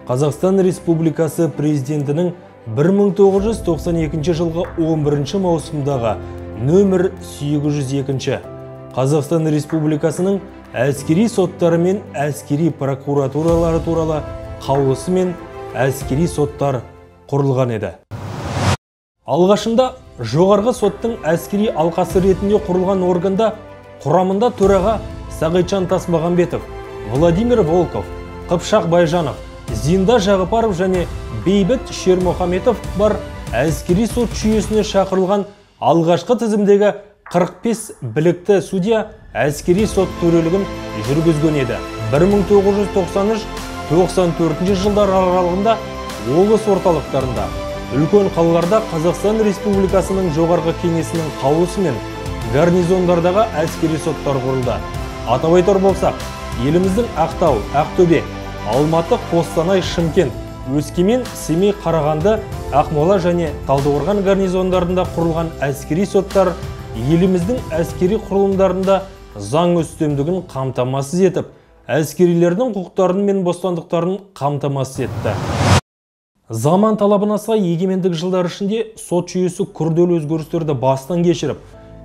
Қазақстан Республикасы президентінің 1992 жылғы 11 маусымдағы нөмір 802 Қазақстан Республикасының әскери соттары мен әскери прокуратуралары туралы қаулысы мен әскери соттар құрылған еді. Алғашында жоғарғы соттың әскери алқасы ретінде құрылған органда құрамында төраға Сағитжан Тасмағамбетов, Владимир Волков, Қыпшақ Байжанов, Зинда Жағыпаров және Бейбіт Шермұхаметов бар әскери сот жүйесіне шақырылған алғашқы тізімдегі 45 білікті судья әскери сот төрелігін жүргізген еді. 1993-94 жылдар аралығында облыс орталықтарында, үлкен қалаларда Қазақстан Республикасының жоғарғы кеңесінің қаулысымен гарнизондардағы әскери соттар құрылды. Атап айтар болсақ, еліміздің Ақтау, Ақтөбе, Алматы, Қостанай, Шымкент, Өскемен, Семей, Қарағанды, Ақмола және Талдықорған гарнизондарында құрылған әскери соттар еліміздің әскери құрылымдарында заң үстемдігін қамтамасыз етіп, әскерилердің құқықтарын мен бостандықтарын қамтамасыз етті. Заман талабына сай егемендік жылдар ішінде сот жүйесі күрделі өзгерістерді бастан кешіріп,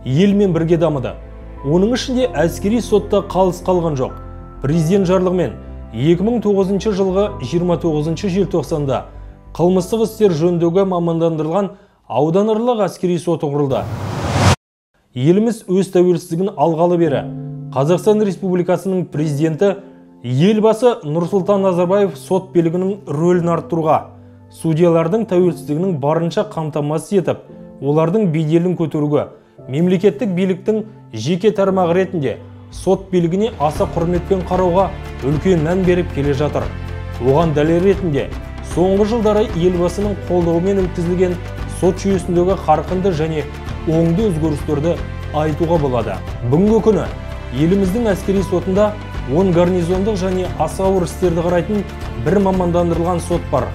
елмен бірге дамыды. Оның ішінде әскери сотта қалыс қалған жоқ. Президент жарлығымен 2009 жылғы 29 желтоқсанда қылмыстық істер жөніндегі мамандандырылған ауданаралық әскери соты құрылды. Еліміз өз тәуелсіздігін алғалы бері Қазақстан Республикасының президенті елбасы Нұрсұлтан Назарбаев сот билігінің рөлін арттыруға, судьялардың тәуелсіздігінің барынша қамтамасыз етіп, олардың беделін көтеруге, мемлекеттік биліктің жеке тармағы ретінде сот билігіне аса құрметпен қарауға үлкен мән беріп келе жатыр. Оған дәлел ретінде соңғы жылдары елбасының қолдауымен өткізілген сот жүйесіндегі қарқынды және оңды өзгерістерді айтуға болады. Бүгінгі күні еліміздің әскери сотында 10 гарнизондық және аса ауыр істерді қарайтын бір мамандандырылған сот бар.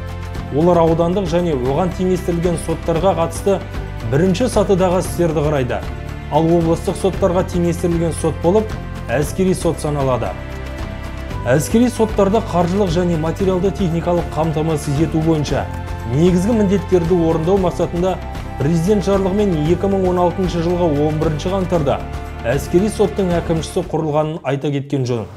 Олар аудандық және оған теңестірілген соттарға қатысты бірінші сатыдағы істерді қарайды. Ал облыстық соттарға теңестірілген сот болып, әскери сот саналады. Әскери соттарда қаржылық және материалды техникалық қамтамасыз ету бойынша негізгі міндеттерді орындау мақсатында президент жарлығымен 2016 жылғы 11 қаңтарда әскери соттың әкімшісі құрылғанын айта кеткен жөн.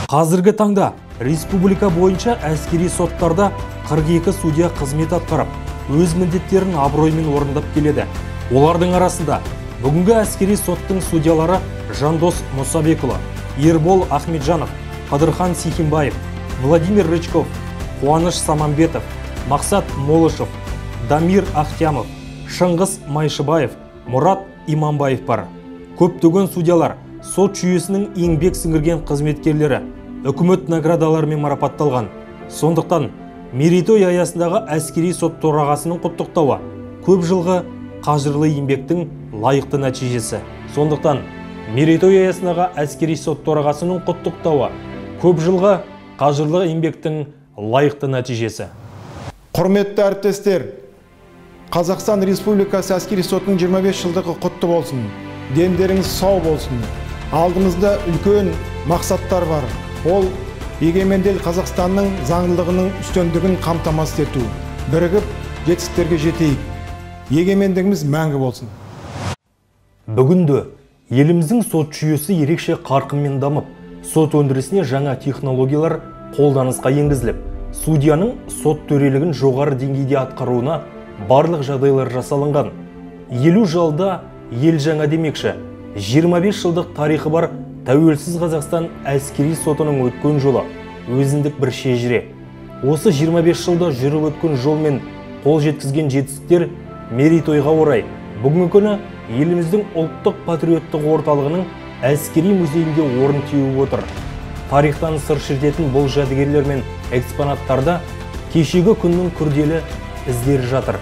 Қазіргі таңда республика бойынша әскери соттарда 42 судья қызмет атқарып, өз міндеттерін абыроймен орындап келеді. Олардың арасында бүгінгі әскери соттың судьялары Жандос Мұсабекұлы, Ербол Ахметжанов, Қадырхан Сихимбаев, Владимир Рычков, Қуаныш Самамбетов, Мақсат Молышев, Дамир Ахтямов, Шыңғыс Майшыбаев, Мұрат Иманбаев бар. Көптеген судьялар сот жүйесінің еңбек сіңірген қызметкерлері үкімет наградаларымен марапатталған. Сондықтан мерейтой аясындағы әскери сот төрағасының құттықтауы көп жылғы қажырлы еңбектің лайықты нәтижесі. Сондықтан мерейтой аясындағы әскери сот төрағасының құттықтауы көп жылғы қажырлы еңбектің лайықты нәтижесі. Құрметті әріптестер, Қазақстан Республикасы әскери сотының 25 жылдығы құтты болсын. Дендеріңіз сау болсын. Алдымызда үлкен мақсаттар бар. Ол егемендел Қазақстанның заңдылығының үстемдігін қамтамасыз ету. Бірігіп, жетістіктерге жетейік. Егемендігіміз мәңгі болсын. Бүгінде еліміздің сот жүйесі ерекше қарқынмен дамып, сот өндірісіне жаңа технологиялар қолданысқа енгізіліп, судьяның сот төрелігін жоғары деңгейде атқаруына барлық жағдайлар жасалынған. 50 жылда ел жаңа демекші, 25 жылдық тарихы бар тәуелсіз Қазақстан әскери сотының өткен жолы өзіндік бір шежіре. Осы 25 жылда жүріп өткен жолмен қол жеткізген жетістіктер мерейтойға орай бүгінгі күні еліміздің ұлттық патриоттық орталығының әскери музейінде орын теуіп отыр. Тарихтан сыр шертетін бұл жәдігерлер мен экспонаттарда кешегі күннің күрделі іздері жатыр.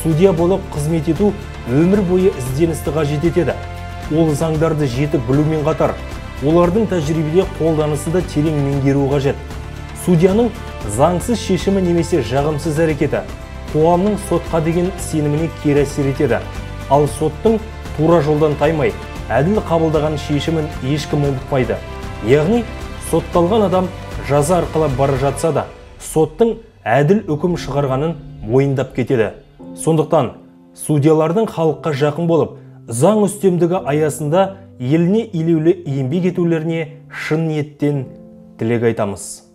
Судья болып қызмет ету өмір бойы ізденісті қажет етеді. Ол заңдарды жетік білумен қатар, олардың тәжірибеде қолданысында терең меңгеру қажет. Судьяның заңсыз шешімі немесе жағымсыз әрекеті қоғамның сотқа деген сеніміне кері әсер етеді. Ал соттың тура жолдан таймай, әділ қабылдаған шешімін ешкім ұмытпайды. Яғни, сотталған адам жаза арқылы бара жатса да, соттың әділ үкім шығарғанын мойындап кетеді. Сондықтан судьялардың халыққа жақын болып, заң үстемдігі аясында еліне елеулі еңбек етулеріне шын ниеттен тілек айтамыз.